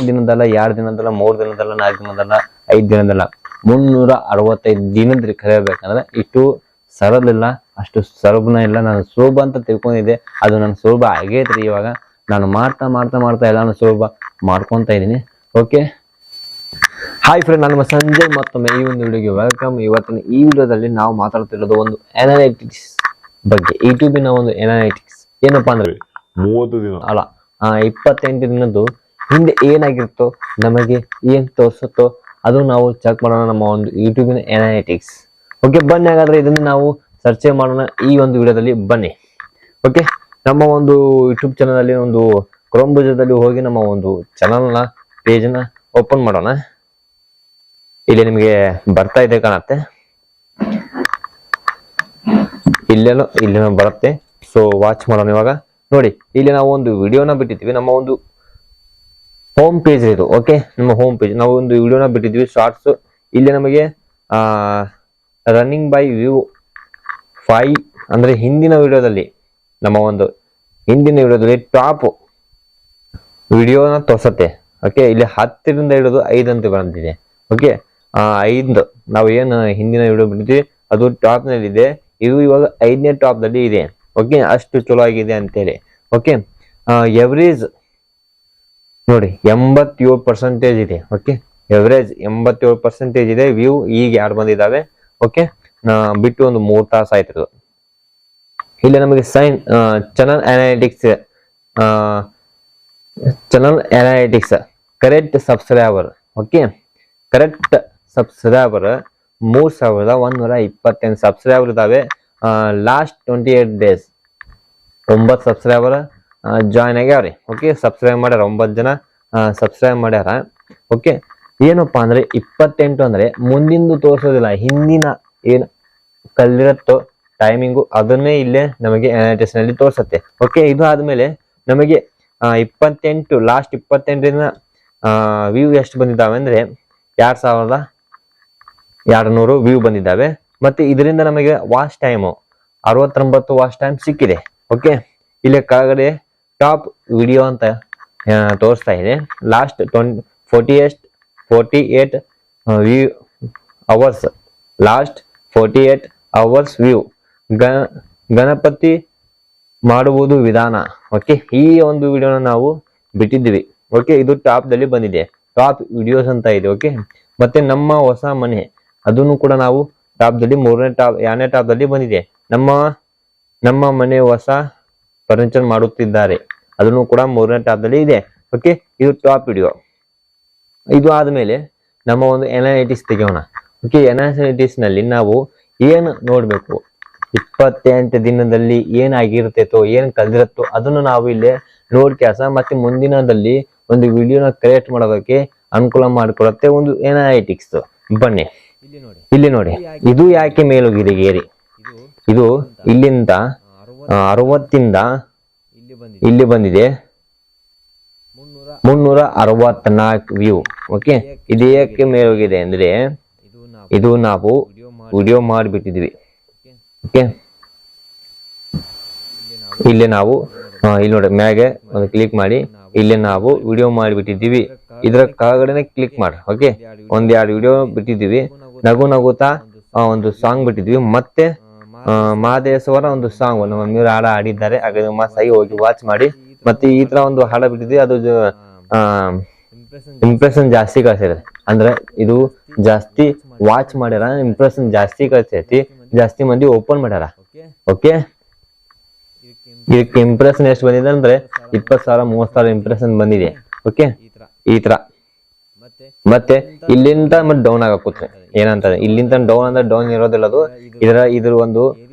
ದಿನದಲ್ಲ, 2 ದಿನದಲ್ಲ, 3 ದಿನದಲ್ಲ, 4 ದಿನದಲ್ಲ, 5 ದಿನದಲ್ಲ, 365 ದಿನದ ಕಲಿಯಬೇಕಂದ್ರೆ ಇಷ್ಟು ಸರಳ ಇಲ್ಲ, ಅಷ್ಟು ಸುಲಭನ ಇಲ್ಲ. ನಾನು ಸುಲಭ ಅಂತ ತಿಳ್ಕೊಂಡಿದ್ದೆ, ಅದು ನನ್ನ ಸುಲಭ ಆಗೈತ್ರಿ. ಇವಾಗ ನಾನು ಮಾಡ್ತಾ ಮಾಡ್ತಾ ಮಾಡ್ತಾ ಎಲ್ಲಾನು ಸುಲಭ ಮಾಡ್ಕೊಂತ ಇದ್ದೀನಿ. ಓಕೆ, ಹಾಯ್ ಫ್ರೆಂಡ್, ನಾನು ಸಂಜಯ್ ಮತ್ತೊಮ್ಮೆ ಈ ಒಂದು ವಿಡಿಯೋಗೆ ವೆಲ್ಕಮ್. ಇವತ್ತಿನ ಈ ವಿಡಿಯೋದಲ್ಲಿ ನಾವು ಮಾತಾಡ್ತಿರೋದು ಒಂದು ಅನಾಲಿಟಿಕ್ಸ್ ಬಗ್ಗೆ. ಯೂಟ್ಯೂಬಿನ ಒಂದು ಅನಾಲಿಟಿಕ್ಸ್ ಏನಪ್ಪಾ ಅಂದ್ರೆ 30 ದಿನ ಅಲ್ಲ 28 ದಿನದ್ದು ಹಿಂದೆ ಏನಾಗಿರುತ್ತೋ, ನಮಗೆ ಏನ್ ತೋರಿಸುತ್ತೋ ಅದು ನಾವು ಚೆಕ್ ಮಾಡೋಣ, ನಮ್ಮ ಒಂದು ಯೂಟ್ಯೂಬಿನ ಅನಾಲಿಟಿಕ್ಸ್. ಓಕೆ, ಬನ್ನಿ ಹಾಗಾದ್ರೆ ಇದನ್ನ ನಾವು ಚರ್ಚೆ ಮಾಡೋಣ ಈ ಒಂದು ವಿಡಿಯೋದಲ್ಲಿ. ಬನ್ನಿ. ಓಕೆ, ನಮ್ಮ ಒಂದು ಯೂಟ್ಯೂಬ್ ಚಾನಲ್ ಅಲ್ಲಿ ಒಂದು ಕ್ರೋಮ್ ಬ್ರೌಸರ್ದಲ್ಲಿ ಹೋಗಿ ನಮ್ಮ ಒಂದು ಚಾನಲ್ನ ಪೇಜ್ನ ಓಪನ್ ಮಾಡೋಣ. ಇಲ್ಲಿ ನಿಮಗೆ ಬರ್ತಾ ಇದೆ ಕಾಣತ್ತೆ, ಇಲ್ಲೇನೋ ಬರುತ್ತೆ. ಸೊ ವಾಚ್ ಮಾಡೋಣ ಇವಾಗ. ನೋಡಿ, ಇಲ್ಲಿ ನಾವು ಒಂದು ವಿಡಿಯೋನ ಬಿಟ್ಟಿದ್ವಿ, ನಮ್ಮ ಒಂದು ಹೋಮ್ ಪೇಜ್ ಇದು. ಓಕೆ, ನಮ್ಮ ಹೋಮ್ ಪೇಜ್ ನಾವು ಒಂದು ವಿಡಿಯೋನ ಬಿಟ್ಟಿದ್ವಿ, ಶಾರ್ಟ್ಸ್. ಇಲ್ಲಿ ನಮಗೆ ರನ್ನಿಂಗ್ ಬೈ ವ್ಯೂ 5 ಅಂದ್ರೆ ಹಿಂದಿನ ವಿಡಿಯೋದಲ್ಲಿ, ನಮ್ಮ ಒಂದು ಹಿಂದಿನ ವಿಡಿಯೋದಲ್ಲಿ ಟಾಪ್ ವಿಡಿಯೋನ ತೋರ್ಸತ್ತೆ. ಓಕೆ, ಇಲ್ಲಿ 10ರಿಂದ ಹಿಡಿದು 5 ಅಂತ ಬಂದಿದೆ. ಓಕೆ, 5 ನಾವು ಏನು ಹಿಂದಿನ ವಿಡಿಯೋ ಬಿಟ್ಟಿದ್ವಿ ಅದು ಟಾಪ್ ನಲ್ಲಿ ಇದೆ. ಇದು ಇವಾಗ 5ನೇ ಟಾಪ್ ನಲ್ಲಿ ಇದೆ. ಓಕೆ, ಅಷ್ಟು ಚಲೋ ಆಗಿದೆ ಅಂತೇಳಿ. ಓಕೆ, ಎವರೇಜ್ ನೋಡಿ 87% ಇದೆ. ಓಕೆ, ಎವರೇಜ್ 87% ಇದೆ. ವ್ಯೂ ಈಗ 2 ಬಂದಿದ್ದಾವೆ. ಓಕೆ, ಬಿಟ್ಟು ಒಂದು 3 ತಾಸು ಆಯ್ತು. ಇಲ್ಲಿ ನಮಗೆ channel analytics correct subscriber. Okay, correct subscriber 3128 subscriber ಇದಾವೆ. ಲಾಸ್ಟ್ 28 ಡೇಸ್ 9 ಸಬ್ಸ್ಕ್ರೈಬರ್ ಜಾಯ್ನ್ ಆಗ್ಯಾವ್ರಿ. ಓಕೆ, ಸಬ್ಸ್ಕ್ರೈಬ್ ಮಾಡ್ಯಾರ, 9 ಜನ ಸಬ್ಸ್ಕ್ರೈಬ್ ಮಾಡ್ಯಾರ. ಓಕೆ, ಏನಪ್ಪಾ ಅಂದ್ರೆ 28 ಅಂದ್ರೆ ಮುಂದಿಂದು ತೋರಿಸೋದಿಲ್ಲ, ಹಿಂದಿನ ಏನು ಕಲಿರತ್ತೋ ಟೈಮಿಂಗು ಅದನ್ನೇ ಇಲ್ಲೇ ನಮಗೆ ಅನಾಲಿಟಿಕ್ಸ್ ನಲ್ಲಿ ತೋರಿಸುತ್ತೆ. ಓಕೆ, ಇದು ಆದ್ಮೇಲೆ ನಮಗೆ 28 ಲಾಸ್ಟ್ 28ರಿಂದ ವ್ಯೂ ಎಷ್ಟು ಬಂದಿದ್ದಾವೆ ಅಂದ್ರೆ 2200 ವ್ಯೂ ಬಂದಿದ್ದಾವೆ. ಮತ್ತೆ ಇದರಿಂದ ನಮಗೆ ವಾಚ್ ಟೈಮು 69 ವಾಚ್ ಟೈಮ್ ಸಿಕ್ಕಿದೆ. ಓಕೆ, ಇಲ್ಲಿ ಕೆಳಗಡೆ ಟಾಪ್ ವಿಡಿಯೋ ಅಂತ ತೋರಿಸ್ತಾ ಇದೆ. Last 48 view hours, last 48 hours view. Ganapati ಮಾಡುವುದು ವಿಧಾನ. ಓಕೆ, ಈ ಒಂದು ವಿಡಿಯೋನ ನಾವು ಬಿಟ್ಟಿದ್ವಿ. ಓಕೆ, ಇದು ಟಾಪ್ ದಲ್ಲಿ ಬಂದಿದೆ, ಟಾಪ್ ವಿಡಿಯೋಸ್ ಅಂತ ಇದೆ. ಓಕೆ, ಮತ್ತೆ ನಮ್ಮ ಹೊಸ ಮನೆ ಅದನ್ನು ಕೂಡ ನಾವು ಟಾಪ್ ದಲ್ಲಿ 2ನೇ ಟಾಪ್ ದಲ್ಲಿ ಬಂದಿದೆ. ನಮ್ಮ ಮನೆ ಹೊಸ ಫರ್ನಿಚರ್ ಮಾಡುತ್ತಿದ್ದಾರೆ, ಅದನ್ನು ಕೂಡ 3ನೇ ಟಾಪ್ ದಲ್ಲಿ ಇದೆ. ಓಕೆ, ಇದು ಟಾಪ್ ವಿಡಿಯೋ. ಇದು ಆದ್ಮೇಲೆ ನಮ್ಮ ಒಂದು ಅನಾಲಿಟಿಕ್ಸ್ ತೆಗೆಯೋಣ. ಓಕೆ, ಅನಾಲಿಟಿಕ್ಸ್ ನಲ್ಲಿ ನಾವು ಏನು ನೋಡ್ಬೇಕು, 28 ದಿನದಲ್ಲಿ ಏನಾಗಿರ್ತೈತೋ, ಏನ್ ಕಲ್ದಿರತ್ತೋ ಅದನ್ನು ನಾವು ಇಲ್ಲಿ ನೋಡ್ಕ್ಯಾಸ ಮತ್ತೆ ಮುಂದಿನದಲ್ಲಿ ಒಂದು ವಿಡಿಯೋನ ಕ್ರಿಯೇಟ್ ಮಾಡೋದಕ್ಕೆ ಅನುಕೂಲ ಮಾಡಿಕೊಡುತ್ತೆ ಒಂದು ಅನಾಲಿಟಿಕ್ಸ್. ಬನ್ನಿ ಇಲ್ಲಿ ನೋಡಿ, ಇದು ಯಾಕೆ ಮೇಲೋಗಿದೆ ಗೇರಿ, ಇದು ಇಲ್ಲಿಂದ 60ರಿಂದ ಇಲ್ಲಿ ಬಂದಿದೆ 364 ವ್ಯೂ. ಓಕೆ, ಇದು ಯಾಕೆ ಮೇಲೋಗಿದೆ ಅಂದ್ರೆ ಇದು ನಾವು ವಿಡಿಯೋ ಮಾಡಿಬಿಟ್ಟಿದ್ವಿ. ಓಕೆ, ಇಲ್ಲಿ ನಾವು ಇಲ್ಲಿ ನೋಡಿ ಮ್ಯಾಗೆ ಒಂದು ಕ್ಲಿಕ್ ಮಾಡಿ, ಇಲ್ಲಿ ನಾವು ವಿಡಿಯೋ ಮಾಡಿಬಿಟ್ಟಿದ್ದೀವಿ. ಇದರ ಕೆಳಗಡೆನೆ ಕ್ಲಿಕ್ ಮಾಡಿ. ಓಕೆ, 1-2 ವಿಡಿಯೋ ಬಿಟ್ಟಿದ್ದೀವಿ. ನಗುತ್ತಾ ಒಂದು ಸಾಂಗ್ ಬಿಟ್ಟಿದ್ವಿ, ಮತ್ತೆ ಮಹದೇಶ್ವರ ಒಂದು ಸಾಂಗ್ ನಮ್ಮ ಮಮ್ಮಿಯವರು ಹಾಡ ಆಡಿದ್ದಾರೆ, ಹಾಗೆ ಮಸ್ತಾಗಿ ಹೋಗಿ ವಾಚ್ ಮಾಡಿ. ಮತ್ತೆ ಈ ತರ ಒಂದು ಹಾಡ ಬಿಟ್ಟಿದ್ವಿ, ಅದು ಇಂಪ್ರೆಷನ್ ಜಾಸ್ತಿ ಕಳ್ಸಿದೆ. ಅಂದ್ರೆ ಇದು ಜಾಸ್ತಿ ವಾಚ್ ಮಾಡ್ಯಾರ, ಇಂಪ್ರೆಷನ್ ಜಾಸ್ತಿ ಕಳ್ಸೈತಿ, ಜಾಸ್ತಿ ಮಂದಿ ಓಪನ್ ಮಾಡ್ಯಾರ. ಓಕೆ, ಇದಕ್ಕೆ ಇಂಪ್ರೆಷನ್ ಎಷ್ಟು ಬಂದಿದೆ ಅಂದ್ರೆ 20,000 30,000 ಇಂಪ್ರೆಷನ್ ಬಂದಿದೆ. ಓಕೆ, ಈ ತರ. ಮತ್ತೆ ಇಲ್ಲಿಂದ ಮತ್ತೆ ಡೌನ್ ಆಗಕೂತ್ರೆ ಏನಂತ, ಇಲ್ಲಿಂದ ಡೌನ್ ಅಂದ್ರೆ ಡೌನ್ ಇರೋದಿಲ್ಲ, ಅದು ಇದ್ರ ಒಂದು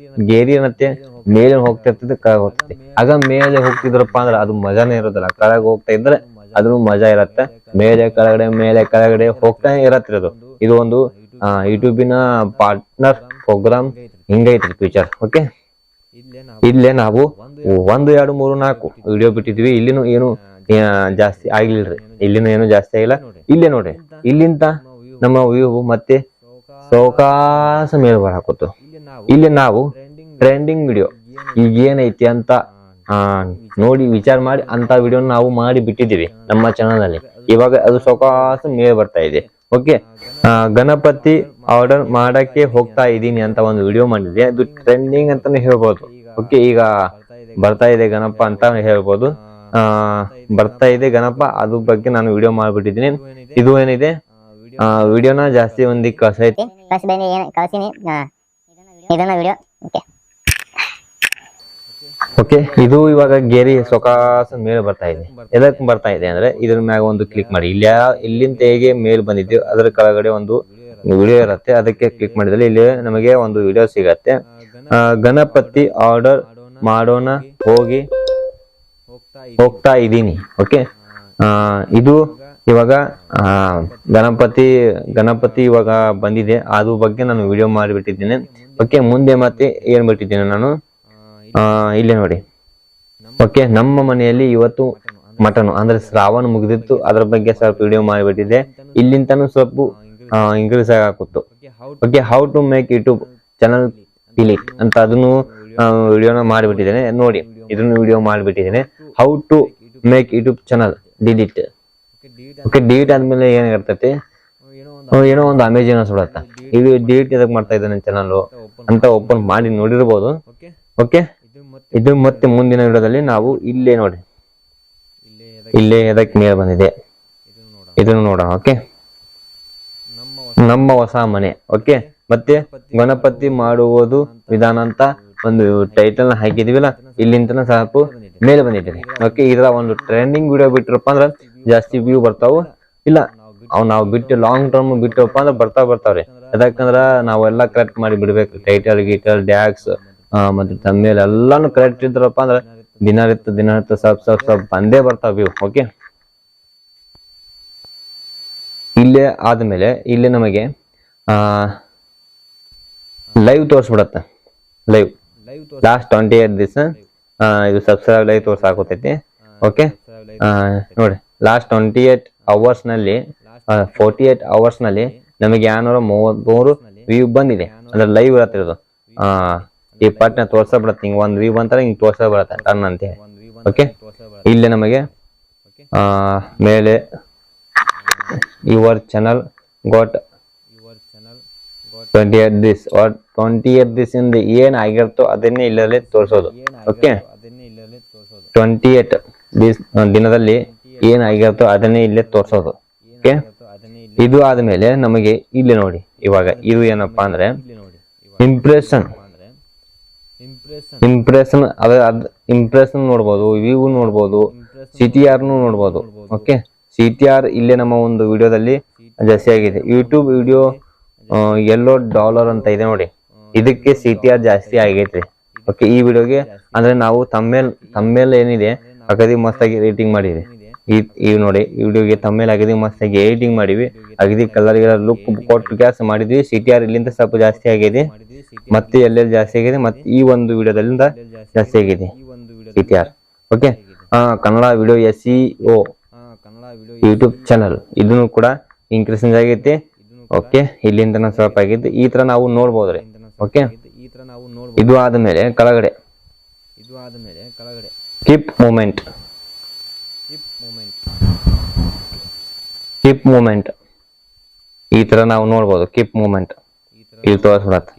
ಗೇರಿ ಮತ್ತೆ ಮೇಲೆ ಹೋಗ್ತಿರ್ತದೆ, ಕೆಳಗೆ ಹೋಗ್ತದೆ. ಆಗ ಮೇಲೆ ಹೋಗ್ತಿದ್ರಪ್ಪ ಅಂದ್ರೆ ಅದು ಮಜಾನೇ ಇರೋದಿಲ್ಲ, ಕೆಳಗೆ ಹೋಗ್ತಾ ಇದ್ರೆ ಅದ್ರ ಮಜಾ ಇರತ್ತೆ. ಮೇಲೆ ಕೆಳಗಡೆ ಹೋಗ್ತಾ ಇರತ್ತಿರೋದು. ಇದು ಒಂದು ಯೂಟ್ಯೂಬಿನ ಪಾರ್ಟ್ನರ್ ಪ್ರೋಗ್ರಾಮ್ ಹಿಂಗೈತ್ರಿ ಫ್ಯೂಚರ್. ಓಕೆ, ಇಲ್ಲೇ ನಾವು 1 2 3 4 ವಿಡಿಯೋ ಬಿಟ್ಟಿದ್ವಿ. ಇಲ್ಲಿನೂ ಏನು ಜಾಸ್ತಿ ಆಗಿಲ್ರಿ, ಇಲ್ಲಿನೂ ಏನು ಜಾಸ್ತಿ ಆಗಿಲ್ಲ. ಇಲ್ಲೇ ನೋಡ್ರಿ, ಇಲ್ಲಿಂದ ನಮ್ಮ ವ್ಯೂ ಮತ್ತೆ ಸೌಕಾಸ ಮೇಲೆ ಬರಾಕತ್ತು. ಇಲ್ಲಿ ನಾವು ಟ್ರೆಂಡಿಂಗ್ ವಿಡಿಯೋ ಈಗ ಏನೈತಿ ಅಂತ ನೋಡಿ ವಿಚಾರ ಮಾಡಿ ಅಂತ ವಿಡಿಯೋ ನಾವು ಮಾಡಿ ಬಿಟ್ಟಿದ್ದೀವಿ ನಮ್ಮ ಚಾನಲ್ ಅಲ್ಲಿ. ಇವಾಗ ಅದು ಸಾವಕಾಶ ಮೇಲೆ ಬರ್ತಾ ಇದೆ. ಓಕೆ, ಗಣಪತಿ ಆರ್ಡರ್ ಮಾಡಕ್ಕೆ ಹೋಗ್ತಾ ಇದ್ದೀನಿ ಅಂತ ಒಂದು ವಿಡಿಯೋ ಮಾಡಿದೆ. ಅದು ಟ್ರೆಂಡಿಂಗ್ ಅಂತಾನೆ ಹೇಳ್ಬೋದು. ಓಕೆ, ಈಗ ಬರ್ತಾ ಇದೆ ಗಣಪ ಅಂತ ಹೇಳ್ಬೋದು. ಬರ್ತಾ ಇದೆ ಗಣಪ, ಅದ್ರ ಬಗ್ಗೆ ನಾನು ವಿಡಿಯೋ ಮಾಡ್ಬಿಟ್ಟಿದ್ದೀನಿ. ಇದು ಏನಿದೆ ವಿಡಿಯೋನ ಜಾಸ್ತಿ ಒಂದಿಗೆ ಕಳ್ಸೈತಿ. ಓಕೆ, ಇದು ಇವಾಗ ಗೇರಿ ಸೊಕಾಸ ಮೇಲ್ ಬರ್ತಾ ಇದೆ. ಎದಕ್ ಬರ್ತಾ ಇದೆ ಅಂದ್ರೆ ಇದ್ರ ಮ್ಯಾಗ ಒಂದು ಕ್ಲಿಕ್ ಮಾಡಿ. ಇಲ್ಲಿಂದ ಹೇಗೆ ಮೇಲ್ ಬಂದಿದ್ದೀವಿ ಅದರ ಕೆಳಗಡೆ ಒಂದು ವಿಡಿಯೋ ಇರುತ್ತೆ. ಅದಕ್ಕೆ ಕ್ಲಿಕ್ ಮಾಡಿದ್ರೆ ಇಲ್ಲಿ ನಮಗೆ ಒಂದು ವಿಡಿಯೋ ಸಿಗತ್ತೆ. ಗಣಪತಿ ಆರ್ಡರ್ ಮಾಡೋಣ ಹೋಗ್ತಾ ಇದ್ದೀನಿ. ಓಕೆ, ಇದು ಇವಾಗ ಗಣಪತಿ ಇವಾಗ ಬಂದಿದೆ. ಅದ್ರ ಬಗ್ಗೆ ನಾನು ವಿಡಿಯೋ ಮಾಡಿಬಿಟ್ಟಿದ್ದೇನೆ. ಓಕೆ, ಮುಂದೆ ಮತ್ತೆ ಏನ್ ಬಿಟ್ಟಿದ್ದೇನೆ ನಾನು ಇಲ್ಲಿ ನೋಡಿ. ಓಕೆ, ನಮ್ಮ ಮನೆಯಲ್ಲಿ ಇವತ್ತು ಮಟನ್ ಅಂದ್ರೆ ಶ್ರಾವಣ ಮುಗಿದಿತ್ತು, ಅದ್ರ ಬಗ್ಗೆ ಸ್ವಲ್ಪ ವಿಡಿಯೋ ಮಾಡಿಬಿಟ್ಟಿದೆ. ಇಲ್ಲಿಂತಾನು ಸ್ವಲ್ಪ ಇಂಕ್ರೀಸ್ ಆಗಾಕುತ್ತು. Okay, how to make YouTube channel delete ಅಂತ ಅದನ್ನು ವಿಡಿಯೋನ ಮಾಡಿಬಿಟ್ಟಿದ್ದೇನೆ. ನೋಡಿ, ಇದನ್ನು ವಿಡಿಯೋ ಮಾಡಿಬಿಟ್ಟಿದ್ದೇನೆ. How to make YouTube channel delete. Okay, delete ಆದ್ಮೇಲೆ ಏನಾಗಿರ್ತೈತಿ, ಏನೋ ಒಂದು ಅಮೇಜಿಂಗ್ ಅನ್ಸ್ಬಿಡತ್ತ. ಇದು ಡಿಲೀಟ್ ಎದಕ್ ಮಾಡ್ತಾ ಇದ್ದಾನೆ ಚಾನಲ್ ಅಂತ ಓಪನ್ ಮಾಡಿ ನೋಡಿರ್ಬೋದು. ಓಕೆ, ಇದು ಮತ್ತೆ ಮುಂದಿನ ವಿಡಿಯೋದಲ್ಲಿ ನಾವು ಇಲ್ಲೇ ನೋಡಿ, ಇಲ್ಲೇ ಎದಕ್ ಮೇಲೆ ಬಂದಿದೆ ಇದನ್ನು ನೋಡೋಣ. ಓಕೆ, ನಮ್ಮ ಹೊಸ ಮನೆ. ಓಕೆ, ಮತ್ತೆ ಗಣಪತಿ ಮಾಡುವುದು ವಿಧಾನ ಅಂತ ಒಂದು ಟೈಟಲ್ ಹಾಕಿದೀವಿಲ್ಲ, ಇಲ್ಲಿಂದ ಸ್ವಲ್ಪ ಮೇಲೆ ಬಂದಿದ್ದೀನಿ. ಓಕೆ, ಇದರ ಒಂದು ಟ್ರೆಂಡಿಂಗ್ ವಿಡಿಯೋ ಬಿಟ್ಟಿರಪ್ಪ ಅಂದ್ರೆ ಜಾಸ್ತಿ ವ್ಯೂ ಬರ್ತಾವು. ಇಲ್ಲ ನಾವು ಬಿಟ್ಟು ಲಾಂಗ್ ಟರ್ಮ್ ಬಿಟ್ಟಪ್ಪ ಅಂದ್ರೆ ಬರ್ತಾವ್ರಿ. ಯಾಕಂದ್ರ ನಾವೆಲ್ಲ ಕರೆಕ್ಟ್ ಮಾಡಿ ಬಿಡ್ಬೇಕು. ಟೈಟಲ್ ಗೀಟಲ್ ಡ್ಯಾಕ್ಸ್ ಮತ್ತೆ ತಮ್ಮೇಲೆ ಎಲ್ಲಾನು ಕರೆಕ್ಟ್ ಇದ್ರಪ್ಪ ಅಂದ್ರೆ ದಿನನಿತ್ಯ ಸ್ವಲ್ಪ ಬಂದೇ ಬರ್ತಾವ ವ್ಯೂ. ಓಕೆ, ಇಲ್ಲೇ ಆದ್ಮೇಲೆ ಇಲ್ಲಿ ನಮಗೆ ಲೈವ್ ತೋರಿಸ್ಬಿಡತ್ತೆ. ಲೈವ್ ಲಾಸ್ಟ್ 28 ದಿವಸ ಇದು ಸಬ್ಸ್ಕ್ರೈಬ್ ಲೈವ್ ತೋರ್ಸಾಕತೈತಿ. ಓಕೆ, ನೋಡಿ ಲಾಸ್ಟ್ 28 ಅವರ್ಸ್ ನಲ್ಲಿ 48 ಅವರ್ಸ್ ನಲ್ಲಿ ನಮಗೆ 233 ವ್ಯೂ ಬಂದಿದೆ. ಅಂದ್ರೆ ಲೈವ್ ಇರತ್ತಿರೋದು. ಈ ಪಾರ್ಟ್ನ ತೋರ್ಸಬಿಡತ್ತೆ. ಹಿಂಗ್ ಒಂದ್ ವ್ಯೂ ಬಂತಾರೆ ಹಿಂಗ್ ತೋರ್ಸಬಿಡತ್ತೆ ಟನ್ ಅಂತ. ಓಕೆ, ಇಲ್ಲಿ ನಮಗೆ ಮೇಲೆ your channel got 28 this or 28 this ಇಂದ ಏನ್ ಆಗಿರ್ತೋ ಅದನ್ನೇ ಇಲ್ಲೇ ತೋರ್ಸೋದು. ಓಕೆ, 28 ದಿನದಲ್ಲಿ ಏನ್ ಆಗಿರ್ತೋ ಅದನ್ನೇ ಇಲ್ಲೇ ತೋರ್ಸೋದು. ಓಕೆ, ಇದು ಆದ್ಮೇಲೆ ನಮಗೆ ಇಲ್ಲಿ ನೋಡಿ, ಇವಾಗ ಇದು ಏನಪ್ಪಾ ಅಂದ್ರೆ ಇಂಪ್ರೆಷನ್ ನೋಡ್ಬೋದು, ವ್ಯೂ ನೋಡ್ಬೋದು, CTR ನೋಡ್ಬೋದು. ಓಕೆ, CTR ಇಲ್ಲೇ ನಮ್ಮ ಒಂದು ವಿಡಿಯೋದಲ್ಲಿ ಜಾಸ್ತಿ ಆಗಿದೆ. ಯೂಟ್ಯೂಬ್ ವಿಡಿಯೋ $$ ಅಂತ ಇದೆ ನೋಡಿ, ಇದಕ್ಕೆ CTR ಜಾಸ್ತಿ ಆಗೈತ್ರಿ. ಓಕೆ, ಈ ವಿಡಿಯೋಗೆ ಅಂದ್ರೆ ನಾವು ತಮ್ಮೇಲ್ ಏನಿದೆ ಅಗದಿ ಮಸ್ತಾಗಿ ರೇಟಿಂಗ್ ಮಾಡಿವಿ. ಈ ನೋಡಿ ಈ ವಿಡಿಯೋಗೆ ತಮ್ಮೇಲ್ ಅಗದಿ ಮಸ್ತಾಗಿ ಎಡಿಟಿಂಗ್ ಮಾಡಿವಿ. ಅಗದಿ ಕಲರ್ ಲುಕ್ ಕೊಟ್ಟು ಗ್ಯಾಸ್ ಮಾಡಿದ್ವಿ. CTR ಇಲ್ಲಿಂದ ಸ್ವಲ್ಪ ಜಾಸ್ತಿ ಆಗಿದೆ, ಮತ್ತೆ ಎಲ್ಲೆಲ್ಲಿ ಜಾಸ್ತಿ ಆಗಿದೆ, ಮತ್ತೆ ಈ ಒಂದು ವಿಡಿಯೋದಲ್ಲಿಂದ ಜಾಸ್ತಿ ಆಗಿದೆ CTR. Okay, Kannada video SEO YouTube channel ಇದನ್ನು ಕೂಡ ಇನ್ಕ್ರೀಸಿಂಗ್ ಆಗೈತಿ. ಓಕೆ, ಇಲ್ಲಿಂದ ಸ್ವಲ್ಪ ಆಗೈತಿ. ಈ ತರ ನಾವು ನೋಡ್ಬೋದ್ರಿ. ಓಕೆ, ಇದು ಆದ್ಮೇಲೆ ಕೆಳಗಡೆ ಕೀಪ್ ಮೂಮೆಂಟ್ ಈ ತರ ನಾವು ನೋಡ್ಬೋದು. ಕೀಪ್ ಮೂಮೆಂಟ್ ಇಲ್ಲಿ ತೋರಿಸ್ಬಿಡತ್ತೆ.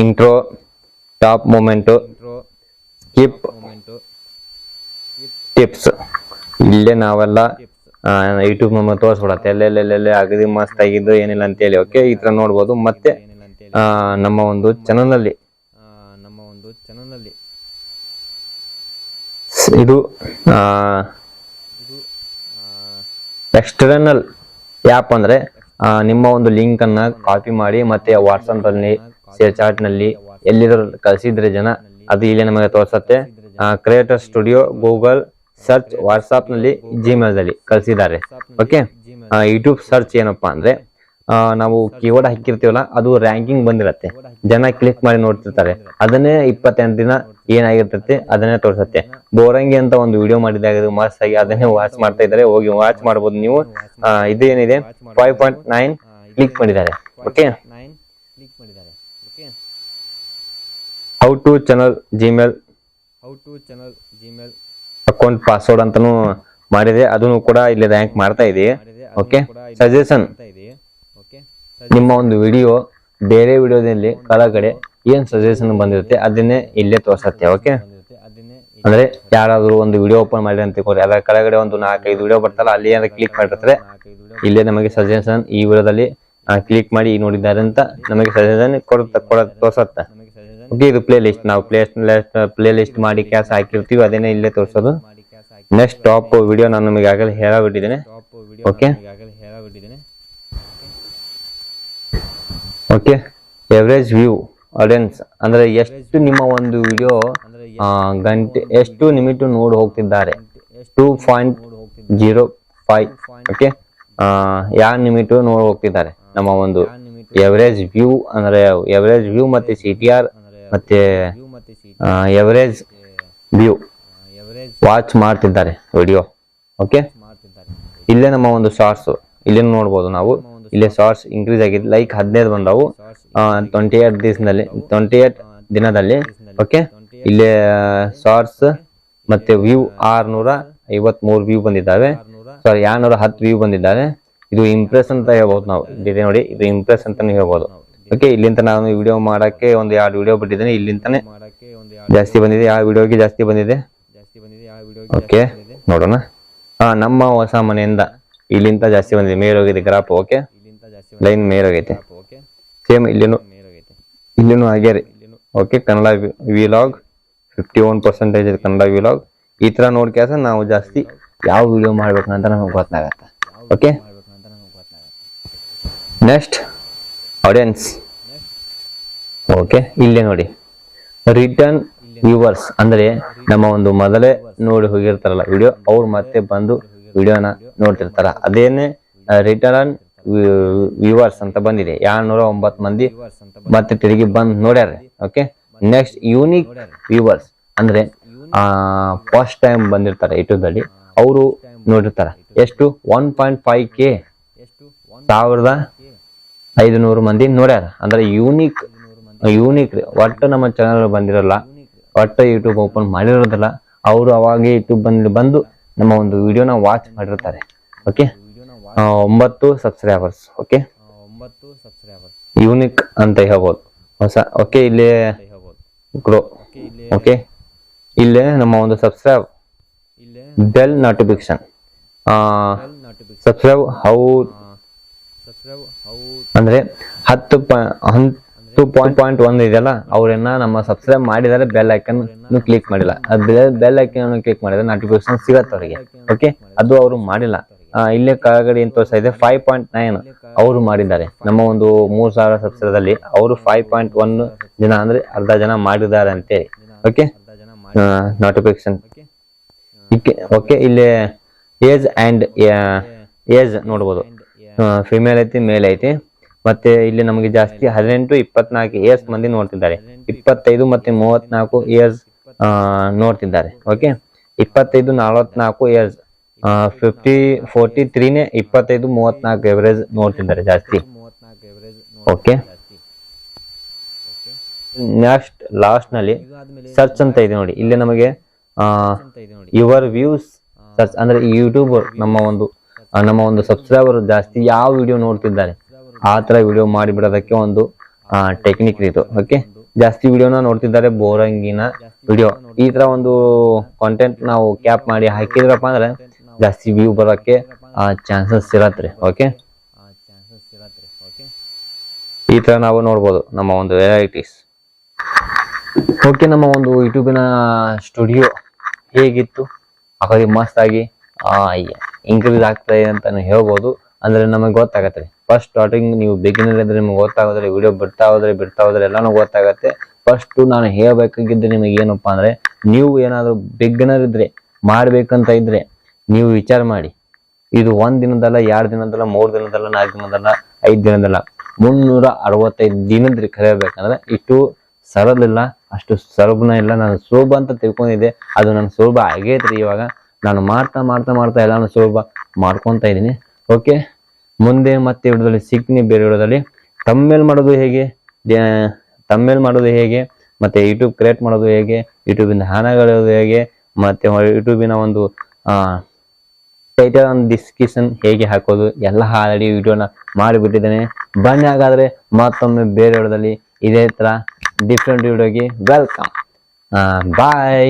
Intro, top moment, key tips ಇಲ್ಲೇ ನಾವೆಲ್ಲ ಯೂಟ್ಯೂಬ್ ನಮ್ಮ ತೋರಿಸ್ಬಿಡತ್ತೆ ಎಲ್ಲೆಲ್ಲೆಲ್ಲೆಲ್ಲೆ ಅಗದಿ ಮಸ್ತ್ ಆಗಿದ್ದು ಏನಿಲ್ಲ ಅಂತೇಳಿ. ಓಕೆ, ಈ ತರ ನೋಡ್ಬೋದು. ಮತ್ತೆ ನಮ್ಮ ಒಂದು ಚಾನಲ್ ನಲ್ಲಿ ಇದು ಎಕ್ಸ್ಟರ್ನಲ್ ಆ್ಯಪ್ ಅಂದ್ರೆ ನಿಮ್ಮ ಒಂದು ಲಿಂಕ್ ಅನ್ನ ಕಾಪಿ ಮಾಡಿ ಮತ್ತೆ ವಾಟ್ಸಪ್ ಅಲ್ಲಿ ಶೇರ್ ಚಾಟ್ ನಲ್ಲಿ ಎಲ್ಲಿದ್ರು ಕಳಿಸಿದ್ರೆ ಜನ ಅದು ಇಲ್ಲಿ ನಮಗೆ ತೋರಿಸುತ್ತೆ. Creator studio, Google search, WhatsApp ನಲ್ಲಿ, ಜಿಮೇಲ್ ನಲ್ಲಿ ಕಳಿಸಿದ್ದಾರೆ. ಓಕೆ, ಯೂಟ್ಯೂಬ್ ಸರ್ಚ್ ಏನಪ್ಪಾ ಅಂದ್ರೆ ನಾವು ಕೀವರ್ಡ್ ಹಾಕಿರ್ತೀವಲ್ಲ ಅದು ರ್ಯಾಂಕಿಂಗ್ ಬಂದಿರತ್ತೆ. ಜನ ಕ್ಲಿಕ್ ಮಾಡಿ ನೋಡ್ತಿರ್ತಾರೆ. ಅದನ್ನೇ 28 ದಿನ ಏನಾಗಿರ್ತೈತೆ ಅದನ್ನೇ ತೋರಿಸುತ್ತೆ. ಬೋರಂಗಿ ಅಂತ ಒಂದು ವಿಡಿಯೋ ಮಾಡಿದಾಗ ಮಸ್ತ್ ಆಗಿ ಅದನ್ನೇ ವಾಚ್ ಮಾಡ್ತಾ ಇದ್ದಾರೆ. ಹೋಗಿ ವಾಚ್ ಮಾಡ್ಬೋದು ನೀವು. ಇದೇನಿದೆ 5.9 ಕ್ಲಿಕ್ ಮಾಡಿದ್ದಾರೆ. Okay, how to channel Gmail account password ಅಂತಾನು ಮಾಡಿದೆ, ಅದನ್ನು ಕೂಡ ಇಲ್ಲಿ ರ್ಯಾಂಕ್ ಮಾಡ್ತಾ ಇದೆ. ಓಕೆ, ಸಜೆಷನ್ ನಿಮ್ಮ ಒಂದು ವಿಡಿಯೋ ಬೇರೆ ವಿಡಿಯೋದಲ್ಲಿ ಕೆಳಗಡೆ ಏನ್ ಸಜೆಷನ್ ಬಂದಿರುತ್ತೆ ಅದನ್ನೇ ಇಲ್ಲೇ ತೋರಿಸುತ್ತೆ. ಓಕೆ, ಅಂದ್ರೆ ಯಾರಾದ್ರೂ ಒಂದು ವಿಡಿಯೋ ಓಪನ್ ಮಾಡಿ ಅಂತ ತಿಳ್ಕೊರಿ, ಅದರ ಕೆಳಗಡೆ ಒಂದು 4-5 ವಿಡಿಯೋ ಬರ್ತಲ್ಲ, ಅಲ್ಲಿ ಏನಾದ್ರು ಕ್ಲಿಕ್ ಮಾಡಿರ್ತಾರೆ, ಇಲ್ಲೇ ನಮಗೆ ಸಜೆಷನ್ ಈ ವಿಡಿಯೋದಲ್ಲಿ ಕ್ಲಿಕ್ ಮಾಡಿ ನೋಡಿದ್ದಾರೆ ಅಂತ ನಮಗೆ ಸಜೆಷನ್ ತೋರ್ಸತ್ತ. ಓಕೆ, ಇದು ಪ್ಲೇ ಲಿಸ್ಟ್, ನಾವು ಪ್ಲೇ ಲಿಸ್ಟ್ ಮಾಡಿ ಕ್ಯಾಸ್ ಹಾಕಿರ್ತೀವಿ, ಅದೇನೇ ಇಲ್ಲೇ ತೋರಿಸೋದು. ನೆಕ್ಸ್ಟ್ ಟಾಪ್ ವಿಡಿಯೋ ನಾನು ನಿಮಗೆ ಆಗಲೇ ಹೇಳಿಬಿಟ್ಟಿದ್ದೇನೆ. Okay okay, average view audience ಅಂದ್ರೆ ಎಷ್ಟು ನಿಮ್ಮ ಒಂದು ವಿಡಿಯೋ ಗಂಟೆ ಎಷ್ಟು ನಿಮಿಟ್ ನೋಡಿ ಹೋಗ್ತಿದ್ದಾರೆ, 2.05. ಓಕೆ, 2 ನಿಮಿಟ್ ನೋಡಿ ಹೋಗ್ತಿದ್ದಾರೆ ನಮ್ಮ ಒಂದು ಎವರೇಜ್ ವ್ಯೂ. ಅಂದ್ರೆ ಎವರೇಜ್ ವ್ಯೂ ಮತ್ತೆ CTR ಮತ್ತೆ ಎವರೇಜ್ ವ್ಯೂ ವಾಚ್ ಮಾಡ್ತಿದ್ದಾರೆ ವಿಡಿಯೋ. ಓಕೆ, ಇಲ್ಲೇ ನಮ್ಮ ಒಂದು ಶಾರ್ಟ್ಸ್ ಇಲ್ಲೇ ನೋಡ್ಬೋದು ನಾವು, ಇಲ್ಲೇ ಶಾರ್ಟ್ಸ್ ಇನ್ಕ್ರೀಸ್ ಆಗಿದೆ, ಲೈಕ್ 15 ಬಂದವು 28 ದಿನದಲ್ಲಿ. ಓಕೆ, ಇಲ್ಲೇ ಶಾರ್ಟ್ಸ್ ಮತ್ತೆ ವ್ಯೂ 653 ವ್ಯೂ ಬಂದಿದ್ದಾವೆ, ಸಾರಿ 210 ವ್ಯೂ ಬಂದಿದ್ದಾವೆ. ಇದು ಇಂಪ್ರೆಸ್ ಅಂತ ಹೇಳ್ಬೋದು ನಾವು, ಇದೆ ನೋಡಿ, ಇದು ಇಂಪ್ರೆಸ್ ಅಂತಾನೆ ಹೇಳ್ಬೋದು. ಓಕೆ, ಇಲ್ಲಿಂದ ನಾನು ವಿಡಿಯೋ ಮಾಡಕ್ಕೆ ಒಂದು 2 ವಿಡಿಯೋ ಬಿಟ್ಟಿದ್ದೇನೆ, ಇಲ್ಲಿಂತಾನೆ ಜಾಸ್ತಿ ಬಂದಿದೆ, ಆ ವಿಡಿಯೋಗೆ ಜಾಸ್ತಿ ಬಂದಿದೆ. ಓಕೆ, ನೋಡೋಣ. ನಮ್ಮ ಹೊಸ ಮನೆಯಿಂದ ಇಲ್ಲಿಂದ ಜಾಸ್ತಿ ಬಂದಿದೆ, ಮೇಲ್ ಹೋಗಿದೆ ಗ್ರಾಫ್. ಓಕೆ, ಲೈನ್ ಮೇಲ್ ಹೋಗೈತೆ, ಸೇಮ್ ಇಲ್ಲಿನೂ ಹಾಗೆ ರೀ. ಓಕೆ, ಕನ್ನಡ ವಿಲಾಗ್ 51% ಇದೆ, ಕನ್ನಡ ವಿಲಾಗ್. ಈ ತರ ನೋಡ್ಕ್ಯಾಸ ನಾವು ಜಾಸ್ತಿ ಯಾವ ವಿಡಿಯೋ ಮಾಡ್ಬೇಕಂತ ನಮಗೆ ಗೊತ್ತಾಗತ್ತೆ. Okay, next audience. ಓಕೆ, ಇಲ್ಲೇ ನೋಡಿ ರಿಟರ್ನ್ ವ್ಯೂವರ್ಸ್, ಅಂದ್ರೆ ನಮ್ಮ ಒಂದು ಮೊದಲೇ ನೋಡಿ ಹೋಗಿರ್ತಾರಲ್ಲ ವಿಡಿಯೋ, ಅವ್ರು ಮತ್ತೆ ಬಂದು ವಿಡಿಯೋನ ನೋಡ್ತಿರ್ತಾರ, ಅದೇನೆ ರಿಟರ್ನ್ ವ್ಯೂವರ್ಸ್ ಅಂತ ಬಂದಿದೆ. 209 ಮಂದಿ ಮತ್ತೆ ತಿರುಗಿ ಬಂದು ನೋಡ್ಯಾರ. ಓಕೆ, ನೆಕ್ಸ್ಟ್ ಯೂನಿಕ್ ವ್ಯೂವರ್ಸ್ ಅಂದ್ರೆ ಫಸ್ಟ್ ಟೈಮ್ ಬಂದಿರ್ತಾರೆ ಯೂಟ್ಯೂಬ್ ಅಲ್ಲಿ, ಅವರು ನೋಡಿರ್ತಾರ ಎಷ್ಟು 1.5K 1500 ಮಂದಿ ನೋಡ್ಯಾರ. ಅಂದ್ರೆ ಯೂನಿಕ್ ರೀ. ಒಟ್ಟು ನಮ್ಮ ಚಾನಲ್ ಬಂದಿರಲ್ಲ, ಒಟ್ಟು ಯೂಟ್ಯೂಬ್ ಓಪನ್ ಮಾಡಿರೋದಿಲ್ಲ, ಅವರು ಅವಾಗೆ ಯೂಟ್ಯೂಬ್ ಬಂದು ನಮ್ಮ ಒಂದು ವಿಡಿಯೋನ ವಾಚ್ ಮಾಡಿರ್ತಾರೆ. Okay, 9 subscribers. ಓಕೆ, ಯೂನಿಕ್ ಅಂತ ಹೇಳ್ಬೋದು ಹೊಸ. ಓಕೆ, ಇಲ್ಲೇ ಗ್ರೋ. ಓಕೆ, ಇಲ್ಲೇ ನಮ್ಮ ಒಂದು subscribe bell notification subscribe how ಅಂದ್ರೆ 10.1 ಇದೆಯಲ್ಲ, ಅವ್ರೇನ ನಮ್ಮ ಸಬ್ಸ್ಕ್ರೈಬ್ ಮಾಡಿದರೆ ಬೆಲ್ ಐಕನ್ ಕ್ಲಿಕ್ ಮಾಡಿಲ್ಲ, ಬೆಲ್ ಐಕನ್ ಕ್ಲಿಕ್ ಮಾಡಿದ್ರೆ ನೋಟಿಫಿಕೇಶನ್ ಸಿಗತ್ತೆ ಅವರಿಗೆ. ಓಕೆ, ಅದು ಅವರು ಮಾಡಿಲ್ಲ. ಇಲ್ಲೇ ಕೆಳಗಡೆ ಏನ್ ತೋರಿಸ್ತಾ ಇದೆ 5.9 ಅವರು ಮಾಡಿದ್ದಾರೆ. ನಮ್ಮ ಒಂದು 3000 ಸಬ್ಸ್ಕ್ರೈಬ್ ಅವರು 5.1 ಜನ ಅಂದ್ರೆ ಅರ್ಧ ಜನ ಮಾಡಿದ್ದಾರೆ ಅಂತೇಳಿ. Okay, notification. ಓಕೆ, ಇಲ್ಲೇ ಏಜ್ ಅಂಡ್ ಏಜ್ ನೋಡ್ಬೋದು, ಫಿಮೇಲ್ ಐತಿ, ಮೇಲ್ ಐತಿ. ಮತ್ತೆ ಇಲ್ಲಿ ನಮಗೆ ಜಾಸ್ತಿ 18-24 ಇಯರ್ಸ್ ಮಂದಿ ನೋಡ್ತಿದ್ದಾರೆ, 25 ಮತ್ತೆ 34 ಇಯರ್ಸ್ ನೋಡ್ತಿದ್ದಾರೆ. ಓಕೆ, 25-44 ಇಯರ್ಸ್ 43ನೇ 25-34 ಎವರೇಜ್ ನೋಡ್ತಿದ್ದಾರೆ ಜಾಸ್ತಿ. ಓಕೆ, ನೆಕ್ಸ್ಟ್ ಲಾಸ್ಟ್ ನಲ್ಲಿ ಸರ್ಚ್ ಅಂತ ಇದೆ ನೋಡಿ, ಇಲ್ಲಿ ನಮಗೆ ಯುವರ್ ವ್ಯೂಸ್ ಸರ್ಚ್ ಅಂದ್ರೆ ಯೂಟ್ಯೂಬ್ ನಮ್ಮ ಒಂದು ಸಬ್ಸ್ಕ್ರೈಬರ್ ಜಾಸ್ತಿ ಯಾವ ವಿಡಿಯೋ ನೋಡ್ತಿದ್ದಾರೆ ಆ ತರ ವಿಡಿಯೋ ಮಾಡಿಬಿಡೋದಕ್ಕೆ ಒಂದು ಟೆಕ್ನಿಕ್ ಇದು. ಓಕೆ, ಜಾಸ್ತಿ ವಿಡಿಯೋನ ನೋಡ್ತಿದ್ದಾರೆ, ಬೋರಂಗಿನ ವಿಡಿಯೋ, ಈ ತರ ಒಂದು ಕಾಂಟೆಂಟ್ ನಾವು ಕ್ಯಾಪ್ ಮಾಡಿ ಹಾಕಿದ್ರಪ್ಪ ಅಂದ್ರೆ ಜಾಸ್ತಿ ವ್ಯೂ ಬರೋಕ್ಕೆ ಚಾನ್ಸಸ್ ಇರತ್ರಿ. ಓಕೆ, ಈ ತರ ನಾವು ನೋಡ್ಬೋದು ನಮ್ಮ ಒಂದು ವೆರೈಟೀಸ್. ಓಕೆ, ನಮ್ಮ ಒಂದು ಯೂಟ್ಯೂಬಿನ ಸ್ಟುಡಿಯೋ ಹೇಗಿತ್ತು, ಹಾಗಾಗಿ ಮಸ್ತ್ ಆಗಿ ಇನ್ಕ್ರೀಸ್ ಆಗ್ತಾ ಇದೆ ಅಂತ ಹೇಳ್ಬೋದು. ಅಂದ್ರೆ ನಮಗೆ ಗೊತ್ತಾಗತ್ತೆ. ಫಸ್ಟ್ ಸ್ಟಾರ್ಟಿಂಗ್ ನೀವು ಬಿಗಿನರ್ ಇದ್ರೆ ನಿಮ್ಗೆ ಗೊತ್ತಾಗೋದ್ರೆ, ವಿಡಿಯೋ ಬಿಡ್ತಾ ಹೋದ್ರೆ ಎಲ್ಲಾನು ಗೊತ್ತಾಗತ್ತೆ. ಫಸ್ಟ್ ನಾನು ಹೇಳ್ಬೇಕಾಗಿದ್ದೆ ನಿಮಗೆ ಏನಪ್ಪಾ ಅಂದ್ರೆ, ನೀವು ಏನಾದ್ರು ಬಿಗಿನರ್ ಇದ್ರೆ ಮಾಡ್ಬೇಕಂತ ಇದ್ರೆ ನೀವು ವಿಚಾರ ಮಾಡಿ, ಇದು 1 ದಿನದಲ್ಲ, 2 ದಿನದಲ್ಲ, 3 ದಿನದಲ್ಲ, 4 ದಿನದಲ್ಲ, 5 ದಿನದಲ್ಲ, 365 ದಿನದ್ರಿ ಕಲಿಯಬೇಕಂದ್ರೆ ಇಷ್ಟು ಸರಳ ಇಲ್ಲ, ಅಷ್ಟು ಸುಲಭನ ಇಲ್ಲ. ನಾನು ಸುಲಭ ಅಂತ ತಿಳ್ಕೊಂಡಿದ್ದೆ, ಅದು ನನ್ ಸುಲಭ ಆಗೈತ್ರಿ. ಇವಾಗ ನಾನು ಮಾಡ್ತಾ ಎಲ್ಲಾನು ಸುಲಭ ಮಾಡ್ಕೊಂತ ಇದೀನಿ. ಓಕೆ, ಮುಂದೆ ಮತ್ತೆ ವಿಡಿಯೋದಲ್ಲಿ ಸಿಗ್ತೀನಿ ಬೇರೆ ವಿಡಿಯೋದಲ್ಲಿ. ತಮ್ಮೇಲ್ ಮಾಡೋದು ಹೇಗೆ ಮತ್ತೆ ಯೂಟ್ಯೂಬ್ ಕ್ರಿಯೇಟ್ ಮಾಡೋದು ಹೇಗೆ, ಯೂಟ್ಯೂಬಿಂದ ಹಣ ಗಳಿಯೋದು ಹೇಗೆ, ಮತ್ತೆ ಯೂಟ್ಯೂಬಿನ ಒಂದು ಟೈಟಲ್ ಒಂದು ಡಿಸ್ಕ್ರಿಪ್ಷನ್ ಹೇಗೆ ಹಾಕೋದು ಎಲ್ಲ ಆಲ್ರೆಡಿ ವಿಡಿಯೋನ ಮಾಡಿಬಿಟ್ಟಿದ್ದೇನೆ. ಬನ್ನಿ ಹಾಗಾದ್ರೆ ಮತ್ತೊಮ್ಮೆ ಬೇರೆ ವಿಡಿಯೋದಲ್ಲಿ ಇದೇ ತರ ಡಿಫ್ರೆಂಟ್ ವಿಡಿಯೋಗೆ ವೆಲ್ಕಮ್. ಬಾಯ್.